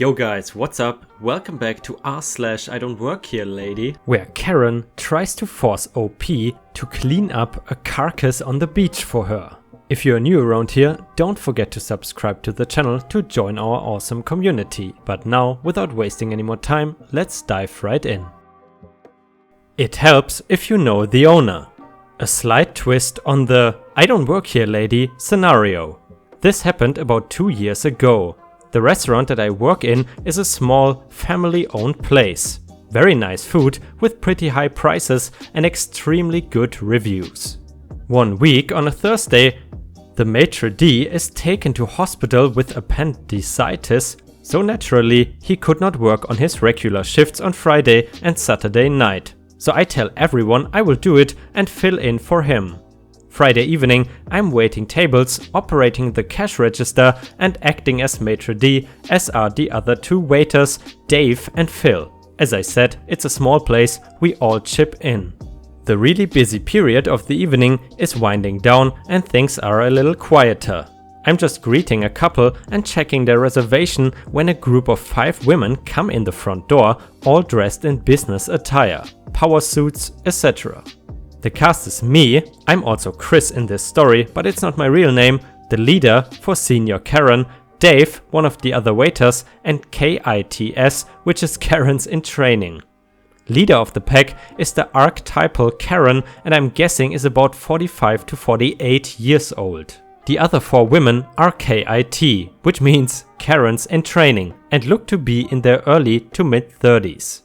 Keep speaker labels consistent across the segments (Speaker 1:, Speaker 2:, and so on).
Speaker 1: Yo guys, what's up? Welcome back to r/IDontWorkHereLady, where Karen tries to force OP to clean up a carcass on the beach for her. If you're new around here, don't forget to subscribe to the channel to join our awesome community. But now, without wasting any more time, let's dive right in. It helps if you know the owner. A slight twist on the I don't work here lady scenario. This happened about 2 years ago. The restaurant that I work in is a small, family-owned place. Very nice food with pretty high prices and extremely good reviews. One week on a Thursday, the maitre d' is taken to hospital with appendicitis, so naturally he could not work on his regular shifts on Friday and Saturday night. So I tell everyone I will do it and fill in for him. Friday evening, I'm waiting tables, operating the cash register and acting as maitre d', as are the other two waiters, Dave and Phil. As I said, it's a small place, we all chip in. The really busy period of the evening is winding down and things are a little quieter. I'm just greeting a couple and checking their reservation when a group of 5 women come in the front door, all dressed in business attire, power suits, etc. The cast is me, I'm also Chris in this story, but it's not my real name, the leader for Senior Karen, Dave, one of the other waiters, and KITS, which is Karen's in training. Leader of the pack is the archetypal Karen, and I'm guessing is about 45 to 48 years old. The other 4 women are KIT, which means Karen's in training, and look to be in their early to mid-30s.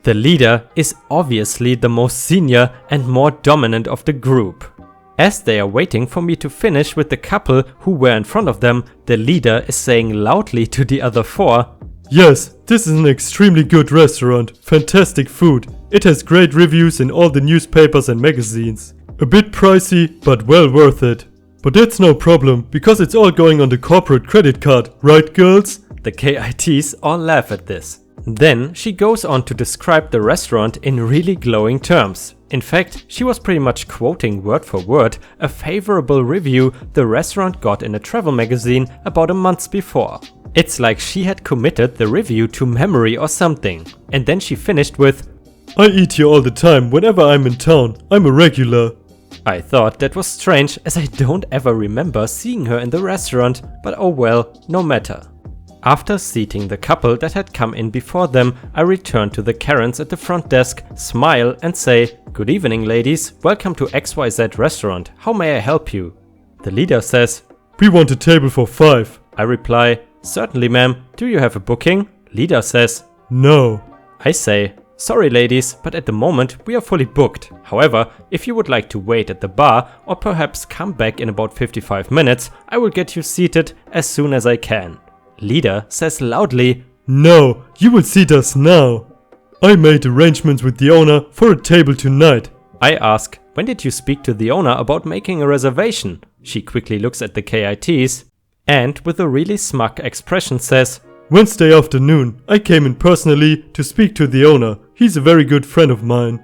Speaker 1: The leader is obviously the most senior and more dominant of the group. As they are waiting for me to finish with the couple who were in front of them, the leader is saying loudly to the other 4,
Speaker 2: "Yes, this is an extremely good restaurant, fantastic food. It has great reviews in all the newspapers and magazines. A bit pricey, but well worth it. But that's no problem, because it's all going on the corporate credit card, right girls?"
Speaker 1: The KITs all laugh at this. Then she goes on to describe the restaurant in really glowing terms. In fact, she was pretty much quoting word for word a favorable review the restaurant got in a travel magazine about a month before. It's like she had committed the review to memory or something. And then she finished with,
Speaker 2: "I eat here all the time whenever I'm in town. I'm a regular."
Speaker 1: I thought that was strange as I don't ever remember seeing her in the restaurant, but oh well, no matter. After seating the couple that had come in before them, I return to the Karens at the front desk, smile and say, "Good evening ladies, welcome to XYZ restaurant, how may I help you?" The leader says,
Speaker 2: "We want a table for 5.
Speaker 1: I reply, "Certainly ma'am, do you have a booking?" Leader says,
Speaker 2: "No."
Speaker 1: I say, "Sorry ladies, but at the moment we are fully booked. However, if you would like to wait at the bar or perhaps come back in about 55 minutes, I will get you seated as soon as I can." Leader says loudly,
Speaker 2: "No, you will seat us now. I made arrangements with the owner for a table tonight."
Speaker 1: I ask, "When did you speak to the owner about making a reservation?" She quickly looks at the KITs and with a really smug expression says,
Speaker 2: "Wednesday afternoon, I came in personally to speak to the owner. He's a very good friend of mine.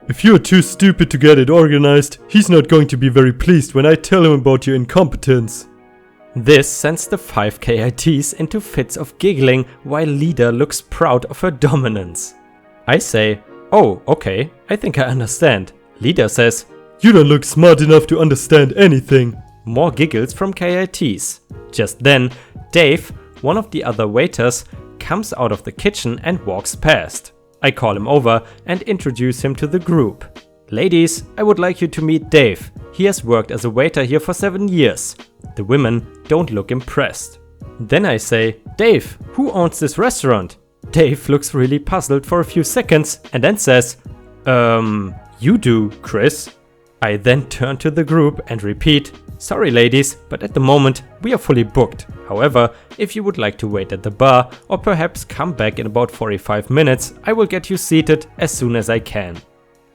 Speaker 2: If you're too stupid to get it organized, he's not going to be very pleased when I tell him about your incompetence."
Speaker 1: This sends the 5 KITs into fits of giggling while Leader looks proud of her dominance. I say, "Oh, okay, I think I understand." Leader says,
Speaker 2: "You don't look smart enough to understand anything."
Speaker 1: More giggles from KITs. Just then, Dave, one of the other waiters, comes out of the kitchen and walks past. I call him over and introduce him to the group. "Ladies, I would like you to meet Dave. He has worked as a waiter here for 7 years. The women don't look impressed. Then I say, "Dave, who owns this restaurant?" Dave looks really puzzled for a few seconds and then says, You do, Chris." I then turn to the group and repeat, "Sorry ladies, but at the moment we are fully booked. However, if you would like to wait at the bar or perhaps come back in about 45 minutes, I will get you seated as soon as I can."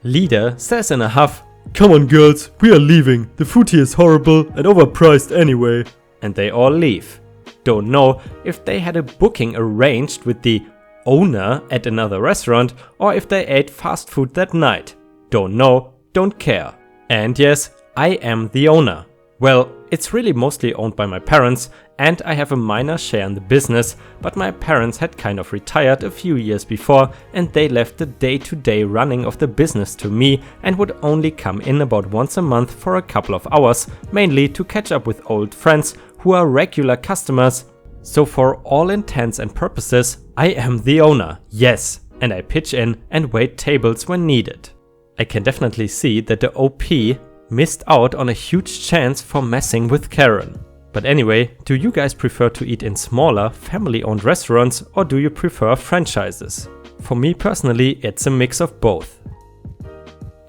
Speaker 1: Leader says in a huff,
Speaker 2: "Come on girls, we are leaving. The food here is horrible and overpriced anyway."
Speaker 1: And they all leave. Don't know if they had a booking arranged with the owner at another restaurant or if they ate fast food that night. Don't know, don't care. And yes, I am the owner. Well, it's really mostly owned by my parents and I have a minor share in the business, but my parents had kind of retired a few years before and they left the day-to-day running of the business to me and would only come in about once a month for a couple of hours, mainly to catch up with old friends who are regular customers. So for all intents and purposes, I am the owner, yes, and I pitch in and wait tables when needed. I can definitely see that the OP missed out on a huge chance for messing with Karen. But anyway, do you guys prefer to eat in smaller, family-owned restaurants or do you prefer franchises? For me personally, it's a mix of both.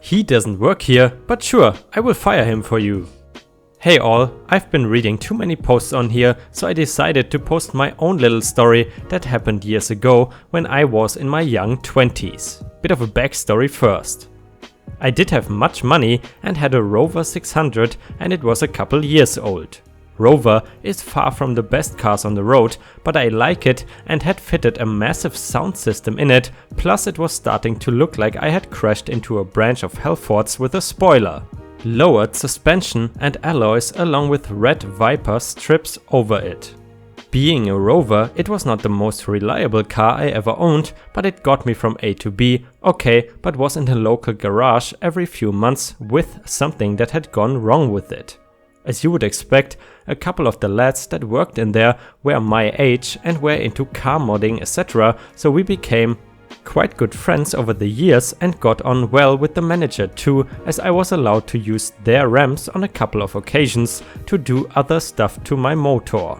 Speaker 1: He doesn't work here, but sure, I will fire him for you. Hey all, I've been reading too many posts on here, so I decided to post my own little story that happened years ago when I was in my young 20s. Bit of a backstory first. I did have much money and had a Rover 600 and it was a couple years old. Rover is far from the best cars on the road, but I like it and had fitted a massive sound system in it, plus it was starting to look like I had crashed into a branch of Hellfords with a spoiler. Lowered suspension and alloys along with red Viper strips over it. Being a Rover, it was not the most reliable car I ever owned, but it got me from A to B, okay, but was in the local garage every few months with something that had gone wrong with it. As you would expect, a couple of the lads that worked in there were my age and were into car modding etc, so we became quite good friends over the years and got on well with the manager too, as I was allowed to use their ramps on a couple of occasions to do other stuff to my motor.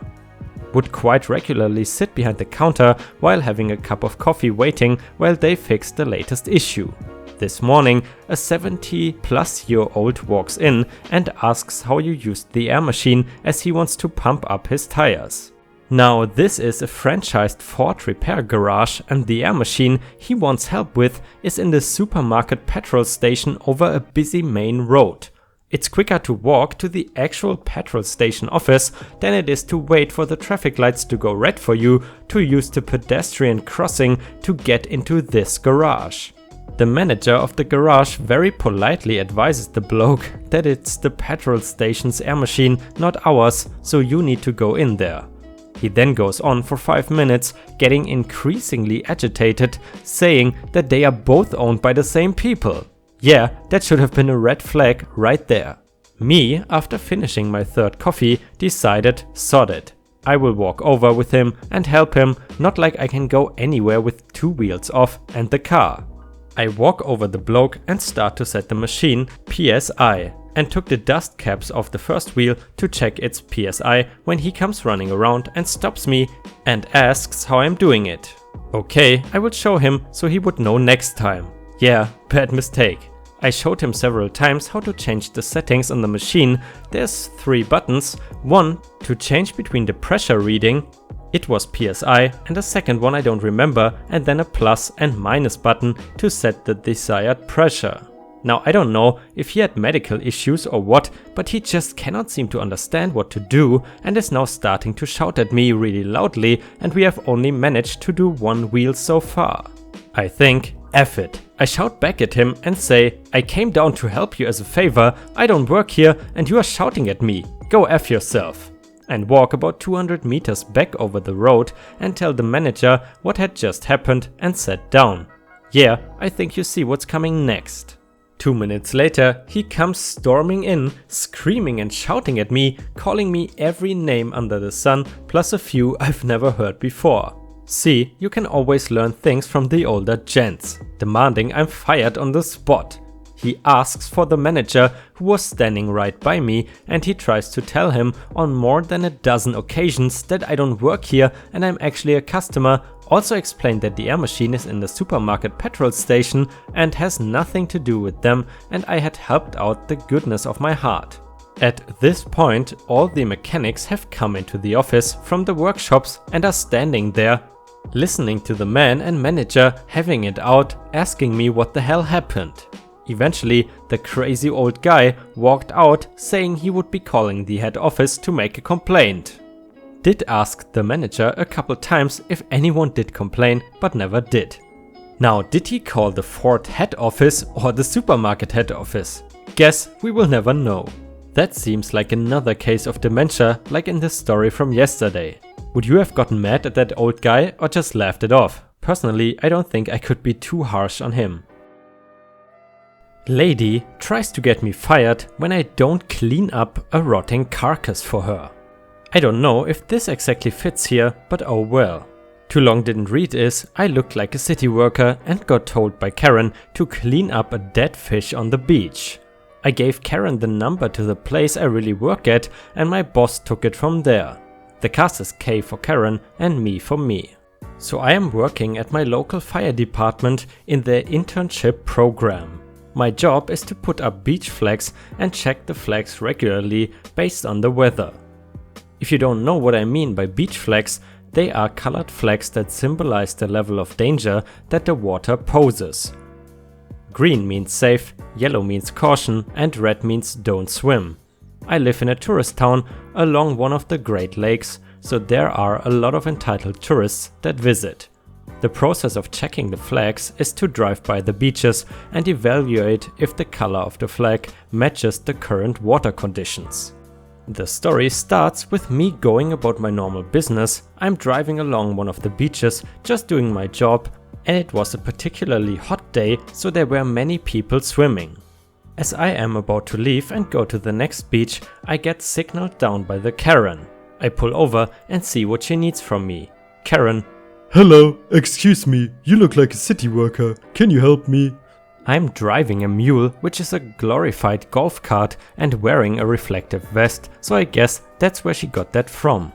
Speaker 1: Would quite regularly sit behind the counter while having a cup of coffee waiting while they fixed the latest issue. This morning, a 70-plus-year-old walks in and asks how you used the air machine as he wants to pump up his tires. Now this is a franchised Ford repair garage and the air machine he wants help with is in the supermarket petrol station over a busy main road. It's quicker to walk to the actual petrol station office than it is to wait for the traffic lights to go red for you to use the pedestrian crossing to get into this garage. The manager of the garage very politely advises the bloke that it's the petrol station's air machine, not ours, so you need to go in there. He then goes on for 5 minutes, getting increasingly agitated, saying that they are both owned by the same people. Yeah, that should have been a red flag right there. Me, after finishing my third coffee, decided sod it. I will walk over with him and help him, not like I can go anywhere with 2 wheels off and the car. I walk over the bloke and start to set the machine PSI and took the dust caps off the first wheel to check its PSI when he comes running around and stops me and asks how I'm doing it. Okay, I would show him so he would know next time. Yeah, bad mistake. I showed him several times how to change the settings on the machine. There's 3 buttons, one to change between the pressure reading, it was PSI, and a second one I don't remember, and then a plus and minus button to set the desired pressure. Now I don't know if he had medical issues or what, but he just cannot seem to understand what to do and is now starting to shout at me really loudly, and we have only managed to do 1 wheel so far. I think, F it. I shout back at him and say, I came down to help you as a favor, I don't work here and you are shouting at me, go F yourself. And walk about 200 meters back over the road and tell the manager what had just happened and sat down. Yeah, I think you see what's coming next. 2 minutes later, he comes storming in, screaming and shouting at me, calling me every name under the sun, plus a few I've never heard before. See, you can always learn things from the older gents, demanding I'm fired on the spot. He asks for the manager who was standing right by me, and he tries to tell him on more than a dozen occasions that I don't work here and I'm actually a customer. Also explained that the air machine is in the supermarket petrol station and has nothing to do with them, and I had helped out the goodness of my heart. At this point, all the mechanics have come into the office from the workshops and are standing there, listening to the man and manager having it out, asking me what the hell happened. Eventually, the crazy old guy walked out saying he would be calling the head office to make a complaint. Did ask the manager a couple times if anyone did complain, but never did. Now, did he call the Ford head office or the supermarket head office? Guess we will never know. That seems like another case of dementia, like in the story from yesterday. Would you have gotten mad at that old guy or just laughed it off? Personally, I don't think I could be too harsh on him. Lady tries to get me fired when I don't clean up a rotting carcass for her. I don't know if this exactly fits here, but oh well. Too long didn't read is, I looked like a city worker and got told by Karen to clean up a dead fish on the beach. I gave Karen the number to the place I really work at and my boss took it from there. The cast is K for Karen and me for me. So I am working at my local fire department in their internship program. My job is to put up beach flags and check the flags regularly based on the weather. If you don't know what I mean by beach flags, they are colored flags that symbolize the level of danger that the water poses. Green means safe, yellow means caution, and red means don't swim. I live in a tourist town along one of the Great Lakes, so there are a lot of entitled tourists that visit. The process of checking the flags is to drive by the beaches and evaluate if the color of the flag matches the current water conditions. The story starts with me going about my normal business. I'm driving along one of the beaches, just doing my job, and it was a particularly hot day, so there were many people swimming. As I am about to leave and go to the next beach, I get signaled down by the Karen. I pull over and see what she needs from me. Karen:
Speaker 2: Hello, excuse me, you look like a city worker. Can you help me?
Speaker 1: I'm driving a mule, which is a glorified golf cart, and wearing a reflective vest, so I guess that's where she got that from.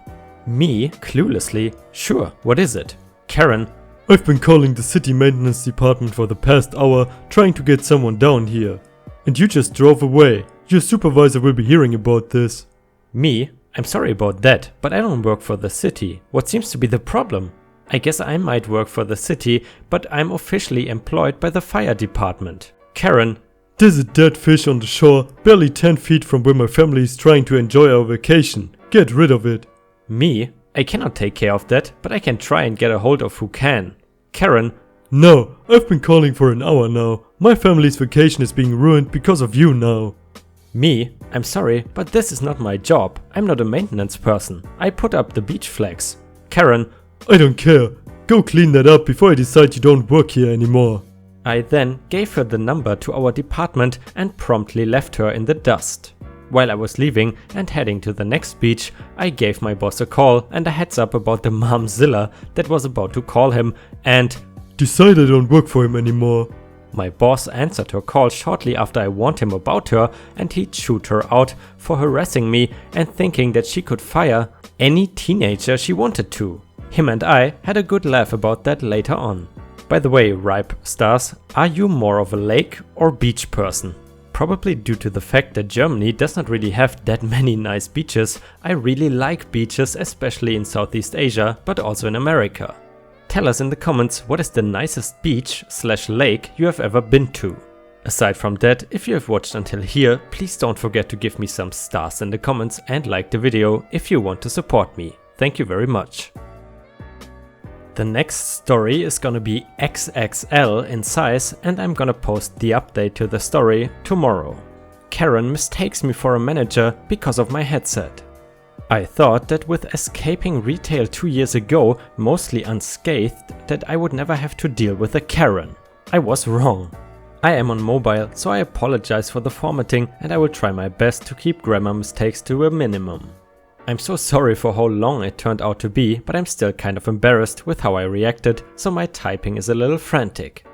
Speaker 1: Me, cluelessly: Sure, what is it? Karen:
Speaker 2: I've been calling the city maintenance department for the past hour, trying to get someone down here. And you just drove away. Your supervisor will be hearing about this.
Speaker 1: Me: I'm sorry about that, but I don't work for the city. What seems to be the problem? I guess I might work for the city, but I'm officially employed by the fire department. Karen:
Speaker 2: There's a dead fish on the shore, barely 10 feet from where my family is trying to enjoy our vacation. Get rid of it.
Speaker 1: Me: I cannot take care of that, but I can try and get a hold of who can. Karen:
Speaker 2: No, I've been calling for an hour now. My family's vacation is being ruined because of you now.
Speaker 1: Me: I'm sorry, but this is not my job. I'm not a maintenance person. I put up the beach flags. Karen:
Speaker 2: I don't care. Go clean that up before I decide you don't work here anymore.
Speaker 1: I then gave her the number to our department and promptly left her in the dust. While I was leaving and heading to the next beach, I gave my boss a call and a heads up about the momzilla that was about to call him and
Speaker 2: decide I don't work for him anymore.
Speaker 1: My boss answered her call shortly after I warned him about her, and he chewed her out for harassing me and thinking that she could fire any teenager she wanted to. Him and I had a good laugh about that later on. By the way, Ripe Stars, are you more of a lake or beach person? Probably due to the fact that Germany does not really have that many nice beaches. I really like beaches, especially in Southeast Asia, but also in America. Tell us in the comments what is the nicest beach/lake you have ever been to. Aside from that, if you have watched until here, please don't forget to give me some stars in the comments and like the video if you want to support me. Thank you very much. The next story is gonna be XXL in size, and I'm gonna post the update to the story tomorrow. Karen mistakes me for a manager because of my headset. I thought that with escaping retail 2 years ago, mostly unscathed, that I would never have to deal with a Karen. I was wrong. I am on mobile, so I apologize for the formatting and I will try my best to keep grammar mistakes to a minimum. I'm so sorry for how long it turned out to be, but I'm still kind of embarrassed with how I reacted, so my typing is a little frantic.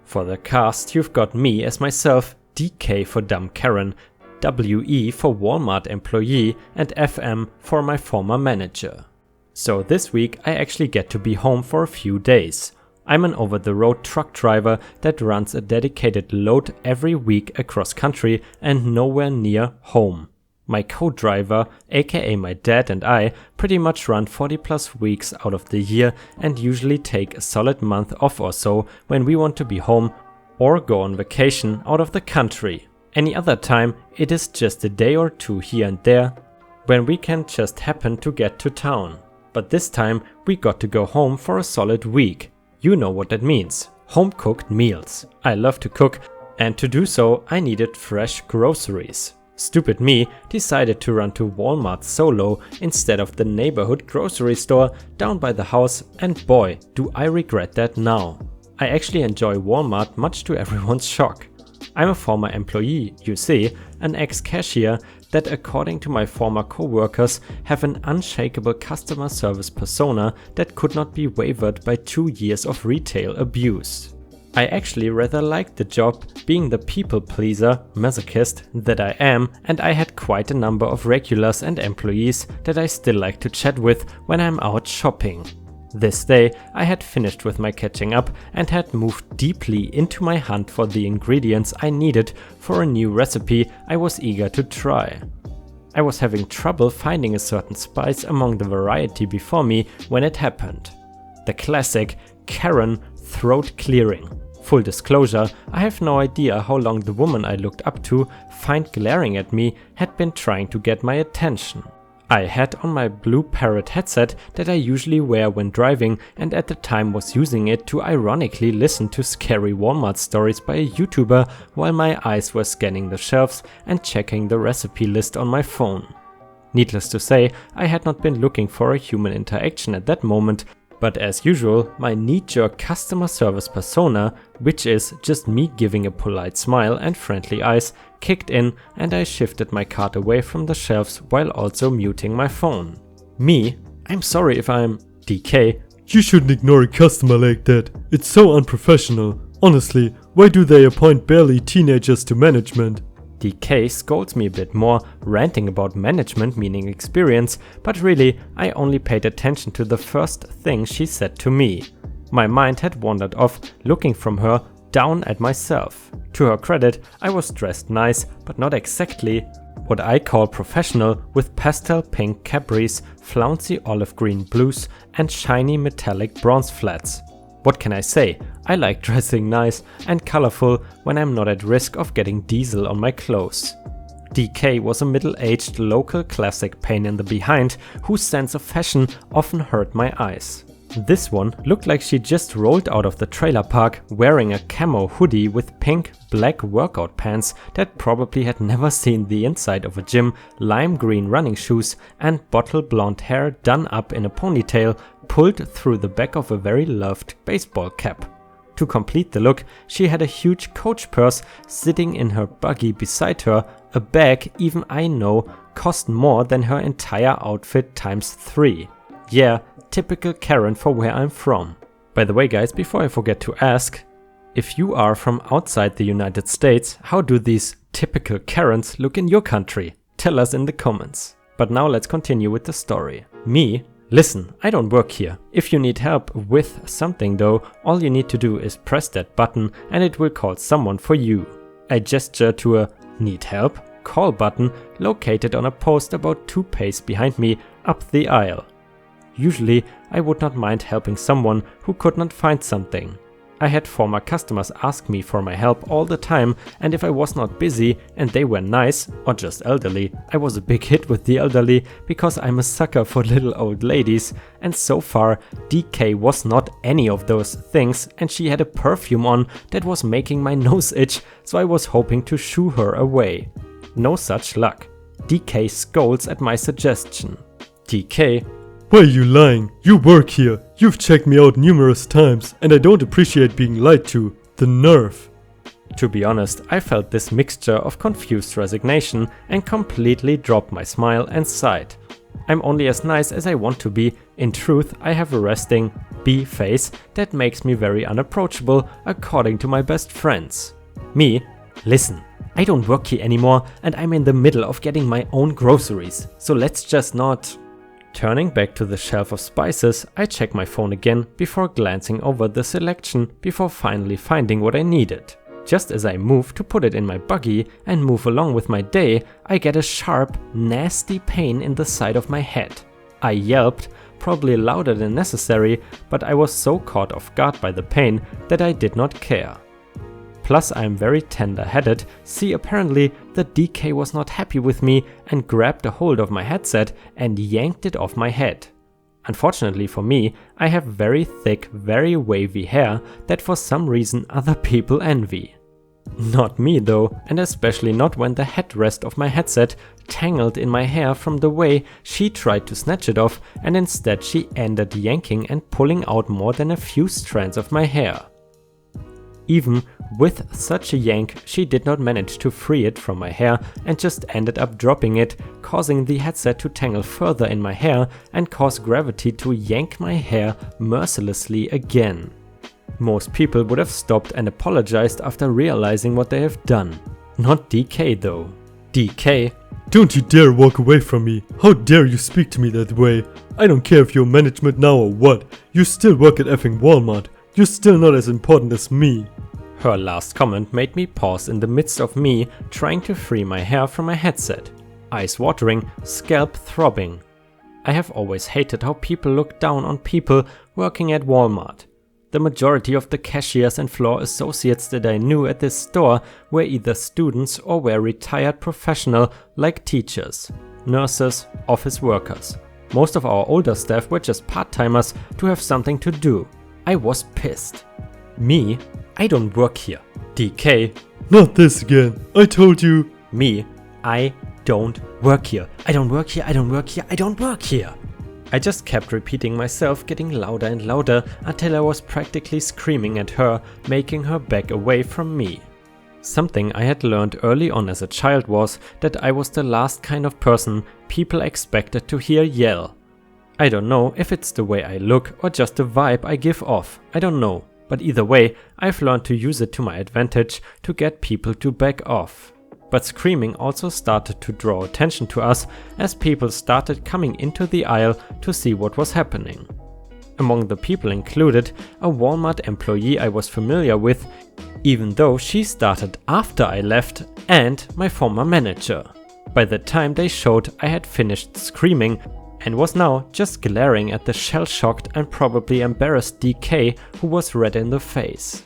Speaker 1: For the cast, you've got me as myself, DK for Dumb Karen, WE for Walmart employee, and FM for my former manager. So this week I actually get to be home for a few days. I'm an over-the-road truck driver that runs a dedicated load every week across country and nowhere near home. My co-driver, aka my dad, and I pretty much run 40+ weeks out of the year and usually take a solid month off or so when we want to be home or go on vacation out of the country. Any other time it is just a day or two here and there when we can just happen to get to town. But this time we got to go home for a solid week. You know what that means. Home cooked meals. I love to cook, and to do so I needed fresh groceries. Stupid me decided to run to Walmart solo instead of the neighborhood grocery store down by the house, and boy, do I regret that now. I actually enjoy Walmart, much to everyone's shock. I'm a former employee, you see, an ex-cashier that, according to my former co-workers, have an unshakable customer service persona that could not be wavered by 2 years of retail abuse. I actually rather liked the job, being the people pleaser, masochist that I am, and I had quite a number of regulars and employees that I still like to chat with when I'm out shopping. This day I had finished with my catching up and had moved deeply into my hunt for the ingredients I needed for a new recipe I was eager to try. I was having trouble finding a certain spice among the variety before me when it happened. The classic Karen throat clearing. Full disclosure, I have no idea how long the woman I looked up to, find glaring at me, had been trying to get my attention. I had on my blue parrot headset that I usually wear when driving, and at the time was using it to ironically listen to scary Walmart stories by a YouTuber while my eyes were scanning the shelves and checking the recipe list on my phone. Needless to say, I had not been looking for a human interaction at that moment, but as usual, my knee-jerk customer service persona, which is just me giving a polite smile and friendly eyes, kicked in, and I shifted my cart away from the shelves while also muting my phone. Me? I'm sorry if I'm... DK?
Speaker 2: You shouldn't ignore a customer like that. It's so unprofessional. Honestly, why do they appoint barely teenagers to management?
Speaker 1: DK scolds me a bit more, ranting about management meaning experience, but really I only paid attention to the first thing she said to me. My mind had wandered off, looking from her down at myself. To her credit, I was dressed nice, but not exactly what I call professional, with pastel pink capris, flouncy olive green blues and shiny metallic bronze flats. What can I say? I like dressing nice and colorful when I'm not at risk of getting diesel on my clothes. DK was a middle-aged local classic pain in the behind whose sense of fashion often hurt my eyes. This one looked like she just rolled out of the trailer park wearing a camo hoodie with pink, black workout pants that probably had never seen the inside of a gym, lime green running shoes and bottle blonde hair done up in a ponytail pulled through the back of a very loved baseball cap. To complete the look, she had a huge coach purse sitting in her buggy beside her, a bag even I know cost more than her entire outfit times 3. Yeah, typical Karen for where I'm from. By the way guys, before I forget to ask, if you are from outside the United States, how do these typical Karens look in your country? Tell us in the comments. But now let's continue with the story. Me? Listen, I don't work here. If you need help with something though, all you need to do is press that button and it will call someone for you. I gesture to a need help call button located on a post about 2 paces behind me up the aisle. Usually, I would not mind helping someone who could not find something. I had former customers ask me for my help all the time, and if I was not busy and they were nice or just elderly, I was a big hit with the elderly because I'm a sucker for little old ladies, and so far DK was not any of those things, and she had a perfume on that was making my nose itch, so I was hoping to shoo her away. No such luck. DK scolds at my suggestion. DK:
Speaker 2: why are you lying? You work here. You've checked me out numerous times and I don't appreciate being lied to. The nerve.
Speaker 1: To be honest, I felt this mixture of confused resignation and completely dropped my smile and sighed. I'm only as nice as I want to be. In truth, I have a resting B face that makes me very unapproachable according to my best friends. Me: listen, I don't work here anymore and I'm in the middle of getting my own groceries, so let's just not... Turning back to the shelf of spices, I check my phone again before glancing over the selection before finally finding what I needed. Just as I move to put it in my buggy and move along with my day, I get a sharp, nasty pain in the side of my head. I yelped, probably louder than necessary, but I was so caught off guard by the pain that I did not care. Plus I am very tender-headed, see apparently the DK was not happy with me and grabbed a hold of my headset and yanked it off my head. Unfortunately for me, I have very thick, very wavy hair that for some reason other people envy. Not me though, and especially not when the headrest of my headset tangled in my hair from the way she tried to snatch it off, and instead she ended yanking and pulling out more than a few strands of my hair. Even with such a yank, she did not manage to free it from my hair and just ended up dropping it, causing the headset to tangle further in my hair and cause gravity to yank my hair mercilessly again. Most people would have stopped and apologized after realizing what they have done. Not DK though. DK,
Speaker 2: Don't you dare walk away from me. How dare you speak to me that way? I don't care if you're management now or what. You still work at effing Walmart. You're still not as important as me.
Speaker 1: Her last comment made me pause in the midst of me trying to free my hair from my headset. Eyes watering, scalp throbbing. I have always hated how people look down on people working at Walmart. The majority of the cashiers and floor associates that I knew at this store were either students or were retired professional like teachers, nurses, office workers. Most of our older staff were just part-timers to have something to do. I was pissed. Me? I don't work here. DK?
Speaker 2: Not this again. I told you.
Speaker 1: Me? I don't work here. I don't work here. I don't work here. I don't work here. I just kept repeating myself, getting louder and louder until I was practically screaming at her, making her back away from me. Something I had learned early on as a child was that I was the last kind of person people expected to hear yell. I don't know if it's the way I look or just the vibe I give off. I don't know. But either way, I've learned to use it to my advantage to get people to back off. But screaming also started to draw attention to us as people started coming into the aisle to see what was happening. Among the people included a Walmart employee I was familiar with, even though she started after I left, and my former manager. By the time they showed I had finished screaming and was now just glaring at the shell-shocked and probably embarrassed DK who was red in the face.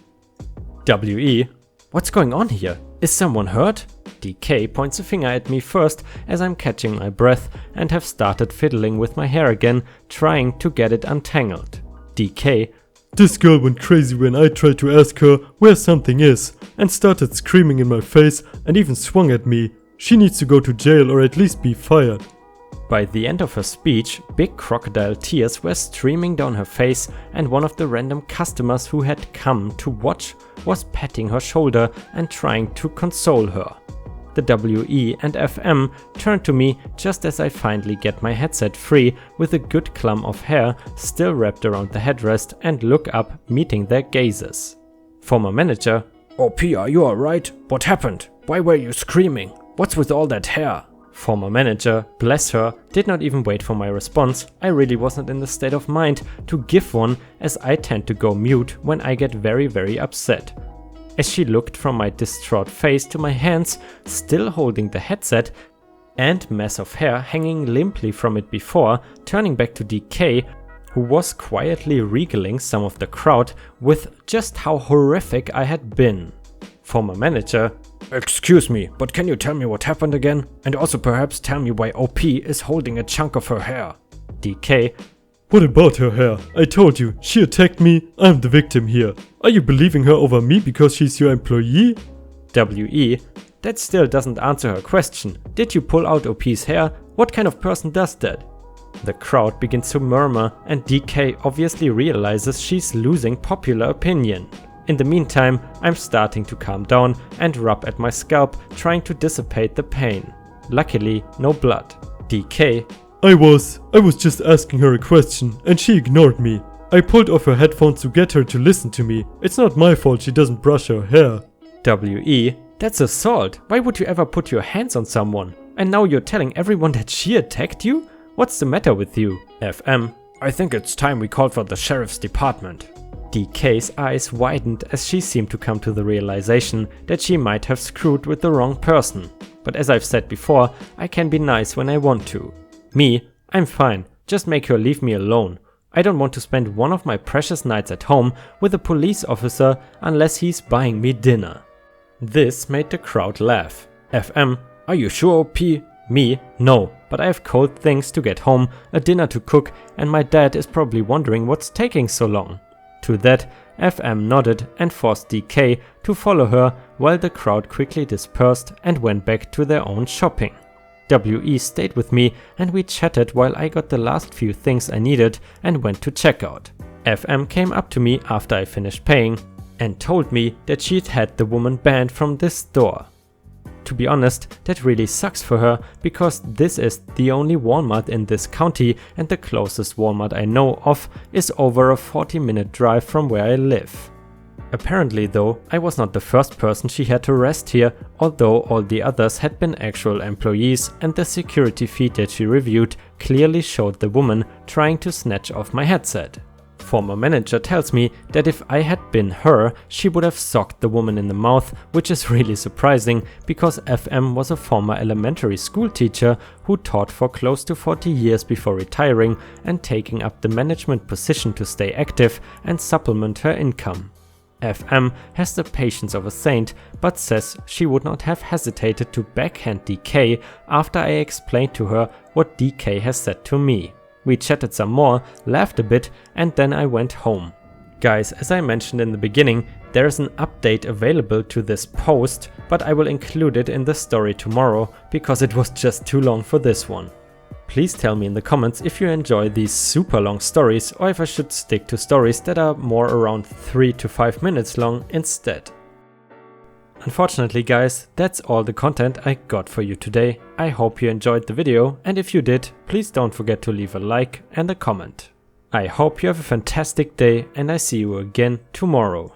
Speaker 1: WE, what's going on here? Is someone hurt? DK points a finger at me first as I'm catching my breath and have started fiddling with my hair again, trying to get it untangled. DK,
Speaker 2: This girl went crazy when I tried to ask her where something is and started screaming in my face and even swung at me. She needs to go to jail or at least be fired.
Speaker 1: By the end of her speech, big crocodile tears were streaming down her face, and one of the random customers who had come to watch was patting her shoulder and trying to console her. The WE and FM turned to me just as I finally get my headset free with a good clump of hair still wrapped around the headrest and look up, meeting their gazes. Former manager, OP, are you alright? What happened? Why were you screaming? What's with all that hair? Former manager, bless her, did not even wait for my response. I really wasn't in the state of mind to give one, as I tend to go mute when I get very upset. As she looked from my distraught face to my hands still holding the headset and mess of hair hanging limply from it before, turning back to DK, who was quietly regaling some of the crowd with just how horrific I had been. Former manager, excuse me, but can you tell me what happened again? And also perhaps tell me why OP is holding a chunk of her hair. DK,
Speaker 2: What about her hair? I told you, she attacked me, I'm the victim here. Are you believing her over me because she's your employee?
Speaker 1: WE, that still doesn't answer her question. Did you pull out OP's hair? What kind of person does that? The crowd begins to murmur and DK obviously realizes she's losing popular opinion. In the meantime, I'm starting to calm down and rub at my scalp, trying to dissipate the pain. Luckily, no blood. DK,
Speaker 2: I was just asking her a question and she ignored me. I pulled off her headphones to get her to listen to me. It's not my fault she doesn't brush her hair.
Speaker 1: WE, that's assault. Why would you ever put your hands on someone? And now you're telling everyone that she attacked you? What's the matter with you? FM, I think it's time we called for the sheriff's department. DK's eyes widened as she seemed to come to the realization that she might have screwed with the wrong person. But as I've said before, I can be nice when I want to. Me, I'm fine, just make her leave me alone. I don't want to spend one of my precious nights at home with a police officer unless he's buying me dinner. This made the crowd laugh. FM, are you sure, OP? Me, no, but I have cold things to get home, a dinner to cook, and my dad is probably wondering what's taking so long. To To that, FM nodded and forced DK to follow her while the crowd quickly dispersed and went back to their own shopping. WE stayed with me and we chatted while I got the last few things I needed and went to checkout. FM came up to me after I finished paying and told me that she'd had the woman banned from this store. To be honest, that really sucks for her because this is the only Walmart in this county and the closest Walmart I know of is over a 40-minute drive from where I live. Apparently though, I was not the first person she had harassed here, although all the others had been actual employees and the security feed that she reviewed clearly showed the woman trying to snatch off my headset. Former manager tells me that if I had been her, she would have socked the woman in the mouth, which is really surprising because FM was a former elementary school teacher who taught for close to 40 years before retiring and taking up the management position to stay active and supplement her income. FM has the patience of a saint, but says she would not have hesitated to backhand DK after I explained to her what DK has said to me. We chatted some more, laughed a bit, and then I went home. Guys, as I mentioned in the beginning, there is an update available to this post, but I will include it in the story tomorrow because it was just too long for this one. Please tell me in the comments if you enjoy these super long stories or if I should stick to stories that are more around 3 to 5 minutes long instead. Unfortunately guys, that's all the content I got for you today. I hope you enjoyed the video, and if you did, please don't forget to leave a like and a comment. I hope you have a fantastic day and I see you again tomorrow.